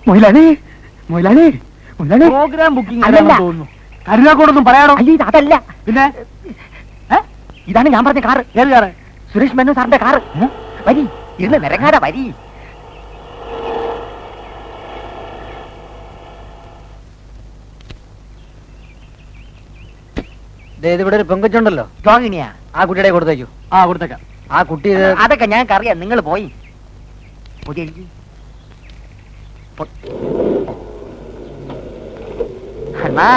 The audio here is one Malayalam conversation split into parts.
മൊയിലാളി മൊയിലാളി മൊയിലാളി പ്രോഗ്രാം ബുക്കിംഗ് അല്ലല്ല. തോന്നുന്നു. കരുനാക്കോടൊന്നും പറയാടോ. അയ്യോ ഇത് അതല്ല, പിന്നെ ഇതാണ് ഞാൻ പറഞ്ഞ കാറ്. ഏത് കാറ്? സുരേഷ് മേനോൻ സാറിന്റെ കാറ്. വരി, ഇരുന്ന് നിരങ്ങാതെ വരി. ഇവിടെ ഒരു പെങ്കൊച്ചുണ്ടല്ലോ, രോഹിണിയാ? ആ കുട്ടിയുടെ കൊടുത്തേക്കൂ. ആ കൊടുത്തേക്കാം. ആ കുട്ടി അതൊക്കെ ഞങ്ങൾക്ക് അറിയാം, നിങ്ങൾ പോയി. പുതിയ എഴുതി. അണ്ണാ,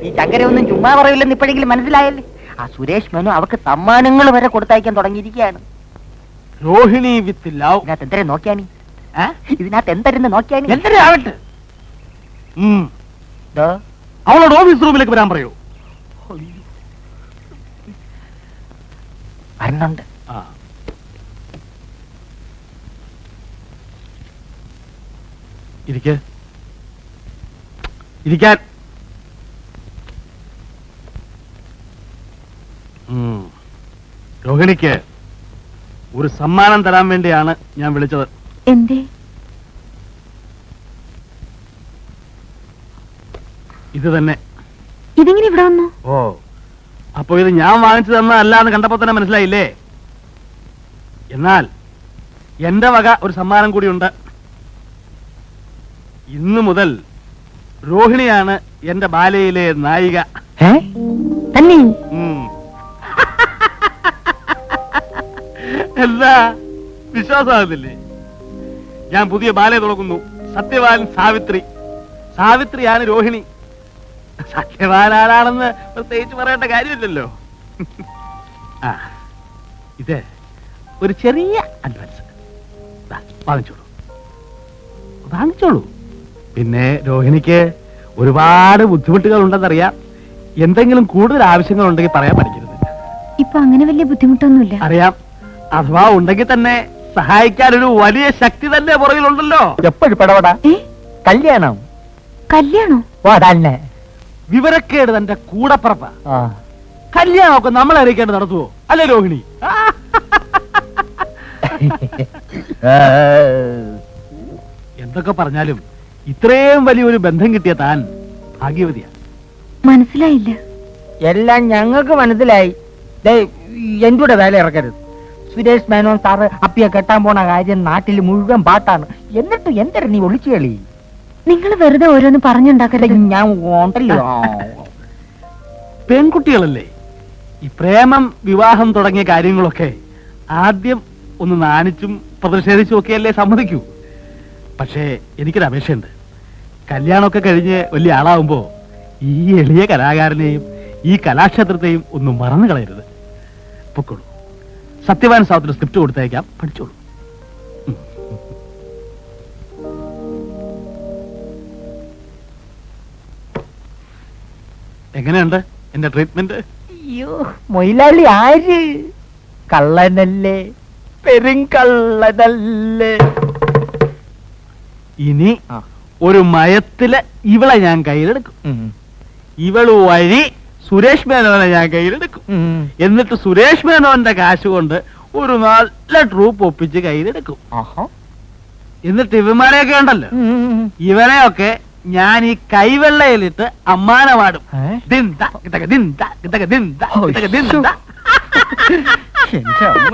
ഈ ചങ്കരൊന്നും ചുമ്മാ പറയില്ലെന്ന് ഇപ്പോഴെങ്കിലും മനസ്സിലായല്ലേ? ആ സുരേഷ് മേനു അവർക്ക് സമ്മാനങ്ങൾ വരെ കൊടുത്തയക്കാൻ തുടങ്ങിയിരിക്കുകയാണ്. Rohini with love. ഇതിനകത്ത് എന്തരെ നോക്കിയാനി? ഇതിനകത്ത് എന്തരെന്ന് നോക്കിയാനി? എന്തരെ ആവട്ടെ. അവളോട് ഓഫീസ് റൂമിലേക്ക് വരാൻ പറയൂ. വരുന്നുണ്ട്. ഇരിക്കാൻ. രോഹിണിക്ക് ഒരു സമ്മാനം തരാൻ വേണ്ടിയാണ് ഞാൻ വിളിച്ചത്. എന്തേ? ഇത് തന്നെ. ഇതെങ്ങനെ ഇവിടെ വന്നു? ഓ, അപ്പൊ ഇത് ഞാൻ വാങ്ങിച്ചു തന്നതല്ല എന്ന് കണ്ടപ്പോ തന്നെ മനസ്സിലായില്ലേ? എന്നാൽ എന്റെ വക ഒരു സമ്മാനം കൂടിയുണ്ട്. ഇന്നു മുതൽ രോഹിണിയാണ് എന്റെ ബാലയിലെ നായിക. തന്നെ? എന്താ വിശ്വാസമാകുന്നില്ലേ? ഞാൻ പുതിയ ബാലയെ തുടങ്ങുന്നു. സത്യവാൻ സാവിത്രി. സാവിത്രിയാണ് രോഹിണി. സത്യവാൻ ആരാണെന്ന് പ്രത്യേകിച്ച് പറയേണ്ട കാര്യമില്ലല്ലോ. ഇത് ഒരു ചെറിയ അഡ്വാൻസ് വാങ്ങിച്ചോളൂ. പിന്നെ രോഹിണിക്ക് ഒരുപാട് ബുദ്ധിമുട്ടുകൾ ഉണ്ടെന്നറിയാം. എന്തെങ്കിലും കൂടുതൽ ആവശ്യങ്ങൾ ഉണ്ടെങ്കിൽ പറയാൻ പഠിക്കരുത്. ഇപ്പൊ അങ്ങനെ വലിയ ബുദ്ധിമുട്ടൊന്നുമില്ല. അറിയാം. അഥവാ ഉണ്ടെങ്കിൽ തന്നെ സഹായിക്കാൻ ഒരു വലിയ ശക്തി തന്നെ പുറകിലുണ്ടല്ലോ. എപ്പോഴും പെടപെടാ. കല്യാണം? കല്യാണോ? ഓ അതന്നെ. വിവരക്കേട് തന്റെ കൂടപ്പറപ്പ. കല്യാണമൊക്കെ നമ്മളെ അറിയിക്കേണ്ടത് നടത്തുവോ? അല്ലേ രോഹിണി? എന്തൊക്കെ പറഞ്ഞാലും ഇത്രയും വലിയൊരു ബന്ധം കിട്ടിയ താൻ ഭാഗ്യവതിയാ. മനസ്സിലായില്ല. എല്ലാം ഞങ്ങൾക്ക് മനസ്സിലായി. എന്റെ വേല ഇറക്കരുത്. സുരേഷ് മേനോൻ സാറ് അപ്പിയെ കെട്ടാൻ പോണ കാര്യം നാട്ടിൽ മുഴുവൻ പാട്ടാണ്. എന്നിട്ട് എന്തൊരു നീ ഒളിച്ചു കളി? നിങ്ങൾ വെറുതെ ഓരോന്ന് പറഞ്ഞുണ്ടാക്കരുത്. ഞാൻ ഉണ്ടല്ലോ. പെൺകുട്ടികളല്ലേ, ഈ പ്രേമം വിവാഹം തുടങ്ങിയ കാര്യങ്ങളൊക്കെ ആദ്യം ഒന്ന് നാണിച്ചും പ്രതിഷേധിച്ചും ഒക്കെയല്ലേ സമ്മതിക്കൂ. പക്ഷേ എനിക്കൊരു അപേക്ഷയുണ്ട്. കല്യാണമൊക്കെ കഴിഞ്ഞ് വലിയ ആളാവുമ്പോ ഈ എളിയ കലാകാരനെയും ഈ കലാക്ഷേത്രത്തെയും ഒന്നും മറന്നു കളയരുത്. പൊക്കോളൂ. സത്യവാൻ സാവത്തിന് സ്ക്രിപ്റ്റ് കൊടുത്തയക്കാം, പഠിച്ചോളൂ. എങ്ങനെയുണ്ട് എന്റെ ട്രീറ്റ്മെന്റ്? അയ്യോ, മൊയിലാളി ആര്? കള്ളനല്ലേ, പെരുങ്കള്ളനല്ലേ. ഇനി ഒരു മയത്തില് ഇവളെ ഞാൻ കയ്യിലെടുക്കും. ഇവള് വഴി സുരേഷ് മേനോനെ ഞാൻ കയ്യിലെടുക്കും. എന്നിട്ട് സുരേഷ് മേനോന്റെ കാശ് കൊണ്ട് ഒരു നല്ല ട്രൂപ്പ് ഒപ്പിച്ച് കയ്യിലെടുക്കും. എന്നിട്ട് ഇവന്മാരെയൊക്കെ ഉണ്ടല്ലോ, ഇവരെയൊക്കെ ഞാൻ ഈ കൈവെള്ളയിലിട്ട് അമ്മാനമാടും. എന്റെ അമ്മ.